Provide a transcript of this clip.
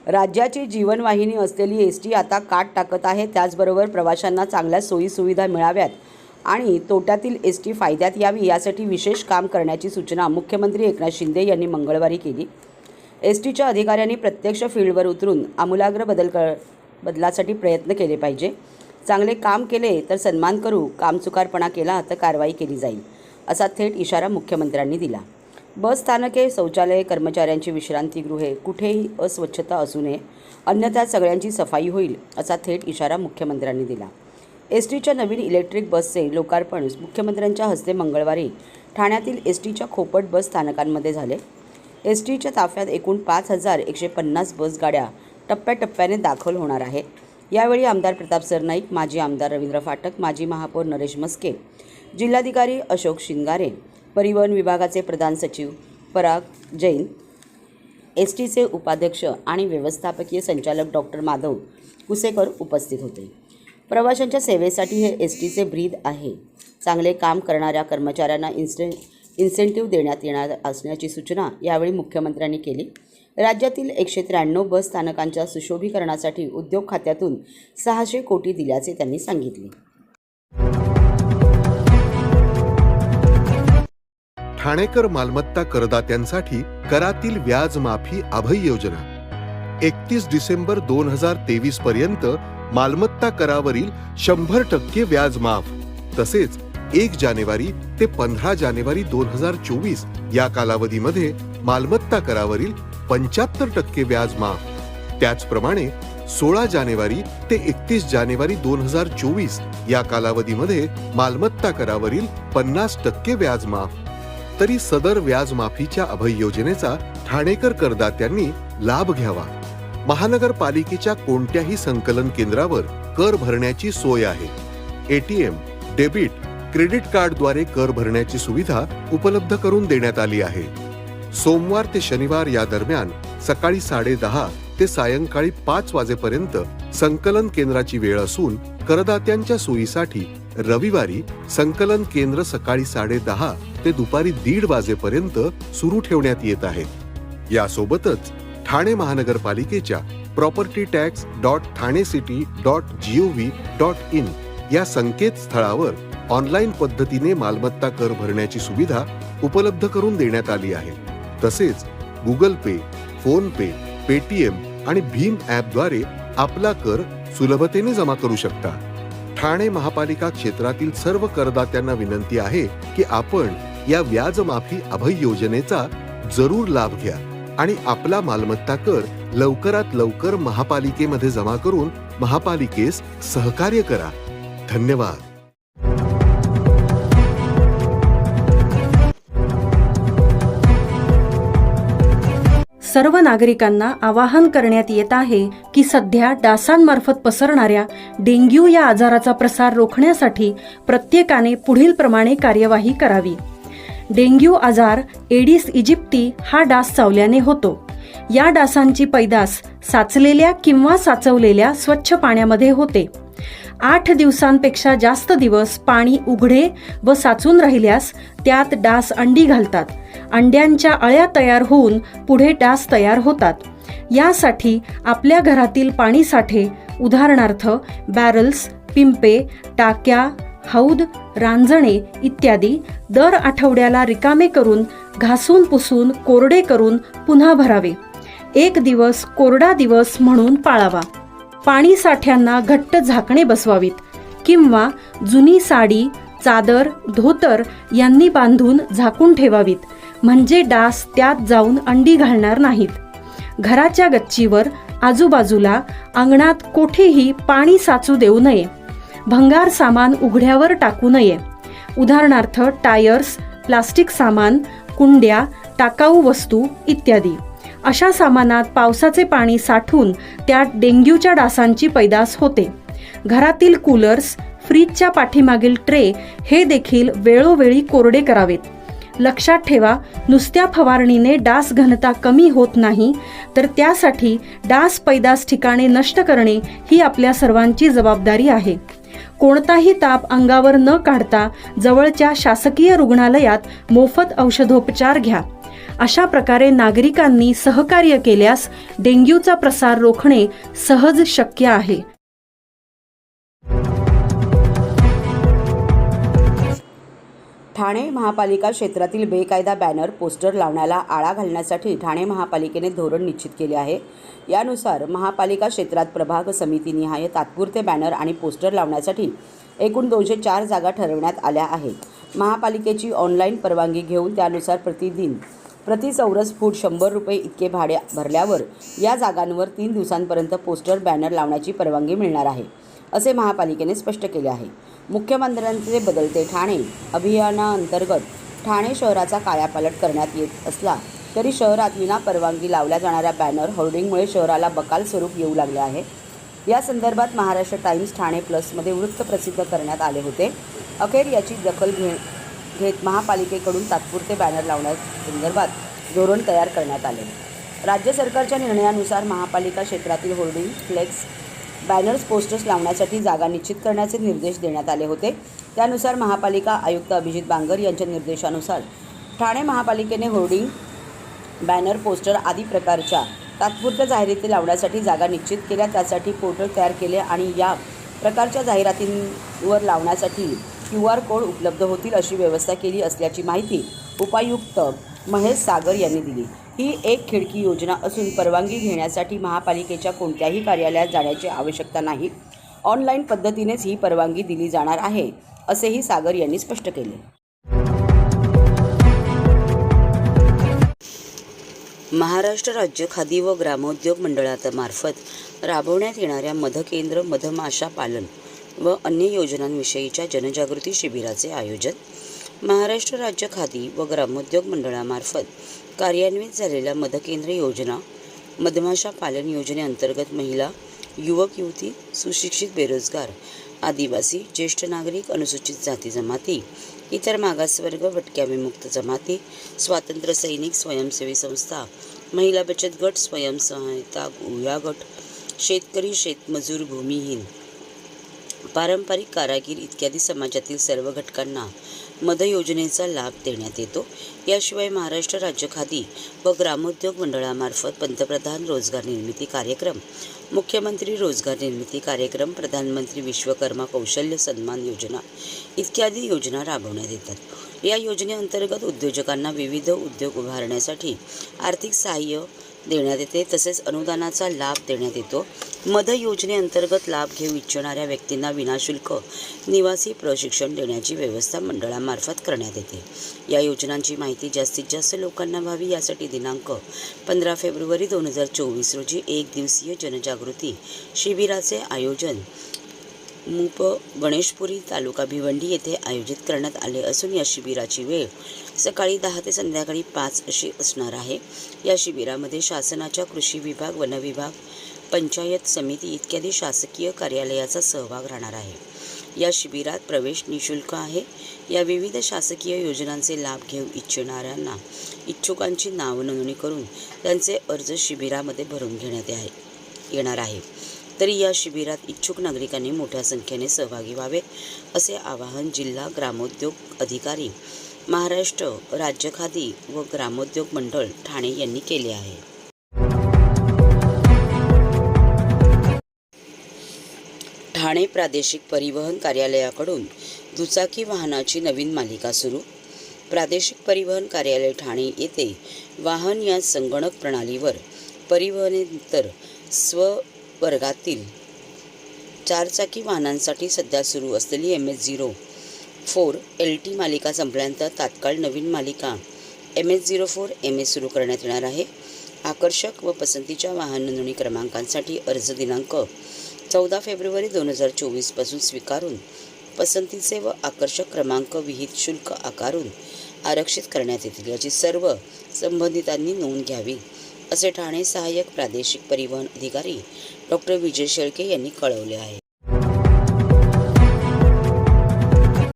राज्याची जीवनवाहिनी असलेली एसटी आता काट टाकत आहे। त्याचबरोबर प्रवाशांना चांगल्या सोयीसुविधा मिळाव्यात आणि तोट्यातील एसटी फायद्यात यावी यासाठी विशेष काम करण्याची सूचना मुख्यमंत्री एकनाथ शिंदे यांनी मंगळवारी केली। एसटीच्या अधिकाऱ्यांनी प्रत्यक्ष फील्डवर उतरून आमूलाग्र बदलासाठी प्रयत्न केले पाहिजे। चांगले काम केले तर सन्मान करू, कामचुकारपणा केला तर कारवाई केली जाईल, असा थेट इशारा मुख्यमंत्र्यांनी दिला। बस स्थानके, शौचालये, कर्मचाऱ्यांची विश्रांतीगृहे कुठेही अस्वच्छता असू नये, अन्यथा सगळ्यांची सफाई होईल, असा थेट इशारा मुख्यमंत्र्यांनी दिला। एसटीच्या नवीन इलेक्ट्रिक बसचे लोकार्पण मुख्यमंत्र्यांच्या हस्ते मंगळवारी ठाण्यातील एसटीच्या खोपट बस स्थानकांमध्ये झाले। एसटीच्या ताफ्यात एकूण 5150 बस गाड्या टप्प्याटप्प्याने दाखल होणार आहेत। यावेळी आमदार प्रताप सरनाईक, माजी आमदार रवींद्र फाटक, माजी महापौर नरेश मस्के, जिल्हाधिकारी अशोक शिंगारे, परिवहन विभागाचे प्रधान सचिव पराग जैन, एसटीचे उपाध्यक्ष आणि व्यवस्थापकीय संचालक डॉक्टर माधव कुसेकर उपस्थित होते। प्रवाशांच्या सेवेसाठी हे एसटीचे ब्रीद आहे। चांगले काम करणाऱ्या कर्मचाऱ्यांना इन्सेंटिव्ह देण्यात येणार असण्याची सूचना यावेळी मुख्यमंत्र्यांनी केली। राज्यातील 193 बस स्थानकांच्या सुशोभीकरणासाठी उद्योग खात्यातून 600 कोटी दिल्याचे त्यांनी सांगितले। ठाणेकर मालमत्ता करदात्यांसाठी करातील व्याज माफी अभय योजना 31 डिसेंबर 2023 पर्यंत मालमत्ता करावरील 100% व्याज माफ, तसेच 1 जानेवारी ते 15 जानेवारी 2024 या कालावधीमध्ये मालमत्ता करावरील 75% व्याज माफ। त्याचप्रमाणे 16 जानेवारी ते 31 जानेवारी 2024 या कालावधीमध्ये मालमत्ता करावरील 50% व्याज माफ। तरी सदर व्याज माफीच्या अभय योजनेचा ठाणेकर करदात्यांनी लाभ घ्यावा। महानगरपालिकेच्या कोणत्याही संकलन केंद्रावर कर भरण्याची सोय आहे। एटीएम, डेबिट, क्रेडिट कार्डद्वारे कर भरण्याची सुविधा उपलब्ध करून देण्यात आली आहे। सोमवार ते शनिवार या दरम्यान सकाळी 10:30 ते सायंकाळी 5 वाजेपर्यंत संकलन केंद्राची वेळ असून करदात्यांच्या सोयीसाठी रविवारी संकलन केंद्र सकाळी 10:30 ते दुपारी 1:30 वाजेपर्यंत सुरू ठेवण्यात येत आहेत। यासोबतच ठाणे महानगरपालिकेच्या propertytax.thanecity.gov.in या संकेतस्थळावर ऑनलाईन पद्धतीने मालमत्ता कर भरण्याची सुविधा उपलब्ध करून देण्यात आली आहे। तसेच गुगल पे, फोन पे, पेटीएम आणि भीम ॲपद्वारे आपला कर सुलभतेने जमा करू शकता। ठाणे महापालिका क्षेत्रातील सर्व करदात्यांना विनंती आहे की आपण या व्याज माफी अभय योजनेचा जरूर लाभ घ्या आणि आपला मालमत्ता कर लवकरात लवकर महापालिकेमध्ये जमा करून महापालिकेस सहकार्य करा। धन्यवाद। सर्व नागरिकांना आवाहन करण्यात येत आहे की सध्या डासांमार्फत पसरणाऱ्या डेंग्यू या आजाराचा प्रसार रोखण्यासाठी प्रत्येकाने पुढील प्रमाणे कार्यवाही करावी। डेंग्यू आजार एडिस इजिप्टी हा डास चावल्याने होतो। या डासांची पैदास साचलेल्या किंवा साचवलेल्या स्वच्छ पाण्यामध्ये होते। 8 दिवसांपेक्षा जास्त दिवस पाणी उघडे व साचून राहिल्यास त्यात डास अंडी घालतात। अंड्यांच्या अळ्या तयार होऊन पुढे डास तयार होतात। यासाठी आपल्या घरातील पाणी साठे, उदाहरणार्थ बॅरल्स, पिंपे, टाक्या, हौद, रांजणे इत्यादी दर आठवड्याला रिकामे करून घासून पुसून कोरडे करून पुन्हा भरावे। 1 दिवस कोरडा दिवस म्हणून पाळावा। पाणी साठ्यांना घट्ट झाकणे बसवावीत किंवा जुनी साडी, चादर, धोतर यांनी बांधून झाकून ठेवावीत, म्हणजे डास त्यात जाऊन अंडी घालणार नाहीत। घराच्या गच्चीवर, आजूबाजूला, अंगणात कोठेही पाणी साचू देऊ नये। भंगार सामान उघड्यावर टाकू नये, उदाहरणार्थ टायर्स, प्लास्टिक सामान, कुंड्या, टाकाऊ वस्तू इत्यादी। अशा सामानात पावसाचे पाणी साठून त्यात डेंग्यूच्या डासांची पैदास होते। घरातील कूलर्स, फ्रीजच्या पाठीमागील ट्रे हे देखील वेळोवेळी कोरडे करावेत। लक्षात ठेवा, नुसत्या फवारणीने डास घनता कमी होत नाही, तर त्यासाठी डास पैदास ठिकाणे नष्ट करणे ही आपल्या सर्वांची जबाबदारी आहे। कोणताही ताप अंगावर न काढता जवळच्या शासकीय रुग्णालयात मोफत औषधोपचार घ्या। अशा प्रकारे नागरिकांनी सहकार्य केल्यास डेंग्यूचा प्रसार रोखणे सहज शक्य आहे. ठाणे महापालिका क्षेत्रातील बेकायदा बॅनर पोस्टर लावण्याला आळा घालण्यासाठी ठाणे महापालिकेने धोरण निश्चित केले आहे. यानुसार महापालिका क्षेत्रात प्रभाग समितीनिहाय तात्पुरते बॅनर आणि पोस्टर लावण्यासाठी एकूण 204 जागा ठरवण्यात आल्या आहेत. महापालिकेची ऑनलाईन परवानगी घेऊन त्यानुसार प्रति चौरस फूट 100 रुपये इतके भाडे भरल्यावर या जागांवर 3 दिवसांपर्यंत पोस्टर बॅनर लावण्याची परवानगी मिळणार आहे, असे महापालिकेने स्पष्ट केले आहे. मुख्यमंत्र्यांचे बदलते ठाणे अभियानाअंतर्गत ठाणे शहराचा कायापालट करण्यात येत असला तरी शहरात विना परवानगी लावल्या जाणाऱ्या बॅनर होर्डिंगमुळे शहराला बकाल स्वरूप येऊ लागले आहे. या संदर्भात महाराष्ट्र टाइम्स ठाणे प्लसमध्ये वृत्त प्रसिद्ध करण्यात आले होते. अखेर याची दखल घेत महापालिकेकडून तात्पुरते बॅनर लावण्यासंदर्भात धोरण तयार करण्यात आले. राज्य सरकारच्या निर्णयानुसार महापालिका क्षेत्रातील होर्डिंग, फ्लेक्स, बॅनर्स, पोस्टर्स लावण्यासाठी जागा निश्चित करण्याचे निर्देश देण्यात आले होते. त्यानुसार महापालिका आयुक्त अभिजित बांगर यांच्या निर्देशानुसार ठाणे महापालिकेने होर्डिंग, बॅनर, पोस्टर आदी प्रकारच्या तात्पुरत्या जाहिराती लावण्यासाठी जागा निश्चित केल्या. त्यासाठी पोर्टल तयार केले आणि या प्रकारच्या जाहिरातींवर लावण्यासाठी QR कोड उपलब्ध होतील अशी व्यवस्था केली असल्याची माहिती उपायुक्त महेश सागर यांनी दिली. ही एक खिडकी योजना असून परवानगी घेण्यासाठी महापालिकेच्या कोणत्याही कार्यालयात जाण्याची आवश्यकता नाही. ऑनलाईन पद्धतीनेच ही परवानगी दिली जाणार आहे, असेही सागर यांनी स्पष्ट केले. महाराष्ट्र राज्य खादी व ग्रामोद्योग मंडळामार्फत राबवण्यात येणाऱ्या मधकेंद्र, मधमाशा पालन व अन्य योजनांविषयीच्या जनजागृती शिबिराचे आयोजन. महाराष्ट्र राज्य खादी व ग्रामोद्योग मंडळामार्फत कार्यान्वित झालेल्या मधकेंद्र योजना, मधमाशा पालन योजनेअंतर्गत महिला, युवक युवती, सुशिक्षित बेरोजगार, आदिवासी, ज्येष्ठ नागरिक, अनुसूचित जाती जमाती, इतर मागासवर्ग, भटक्या विमुक्त जमाती, स्वातंत्र्य सैनिक, स्वयंसेवी संस्था, महिला बचत गट, स्वयंसहायता गट, शेतकरी, शेतमजूर, भूमिहीन, पारंपरिक कारागीर इत्यादी समाजातील सर्व घटकांना मध योजनेचा लाभ देण्यात येतो. याशिवाय महाराष्ट्र राज्य खादी व ग्रामोद्योग मंडळामार्फत पंतप्रधान रोजगार निर्मिती कार्यक्रम, मुख्यमंत्री रोजगार निर्मिती कार्यक्रम, प्रधानमंत्री विश्वकर्मा कौशल्य सन्मान योजना इत्यादी योजना राबवण्यात येतात. या योजनेअंतर्गत उद्योजकांना विविध उद्योग उभारण्यासाठी आर्थिक सहाय्य देण्यात येते, तसेच अनुदानाचा लाभ देण्यात येतो. मध योजनेअंतर्गत लाभ घेऊ इच्छिणाऱ्या व्यक्तींना विनाशुल्क निवासी प्रशिक्षण देण्याची व्यवस्था मंडळामार्फत करण्यात येते. या योजनांची माहिती जास्तीत जास्त लोकांना व्हावी यासाठी दिनांक 15 फेब्रुवारी 2024 रोजी एक दिवसीय जनजागृती शिबिराचे आयोजन मूप गणेशपुरी, तालुका भिवंडी येथे आयोजित करण्यात आले असून या शिबिराची वेळ सकाळी 10 ते संध्याकाळी 5 अशी असणार आहे. या शिबिरामध्ये शासनाच्या कृषी विभाग, वन विभाग, पंचायत समिती इत्यादी शासकीय कार्यालयाचा सहभाग राहणार आहे. या शिबिरात प्रवेश निःशुल्क आहे. या विविध शासकीय योजनांचे लाभ घेऊ इच्छिणाऱ्यांना इच्छुकांची नाव नोंदणी करून त्यांचे अर्ज शिबिरामध्ये भरून घेण्यात येणार आहे. तरी या शिबिरात इच्छुक नागरिकांनी मोठ्या संख्येने सहभागी व्हावे असे आवाहन जिल्हा ग्रामोद्योग अधिकारी, महाराष्ट्र राज्य खादी व ग्रामोद्योग मंडळ ठाणे यांनी केले आहे. ठाणे प्रादेशिक परिवहन कार्यालयाकडून दुचाकी वाहनाची नवीन मालिका सुरू. प्रादेशिक परिवहन कार्यालय ठाणे येथे वाहन या संगणक प्रणालीवर परिवहनेतर स्ववर्गातील 4चाकी वाहनांसाठी सध्या सुरू असलेली MS04 LT मालिका संपल्यानंतर तात्काळ नवीन मालिका MS04 MS सुरू करण्यात येणार आहे. आकर्षक व पसंतीच्या वाहन नोंदणी क्रमांकांसाठी अर्ज दिनांक 14 फेब्रुवारी 2024 पासून स्वीकारून पसंतीचे व आकर्षक क्रमांक विहित शुल्क आकारून आरक्षित करण्यात येतील, याची सर्व संबंधितांनी नोंद घ्यावी असे ठाणे सहाय्यक प्रादेशिक परिवहन अधिकारी डॉ. विजय शेळके यांनी कळवले आहे.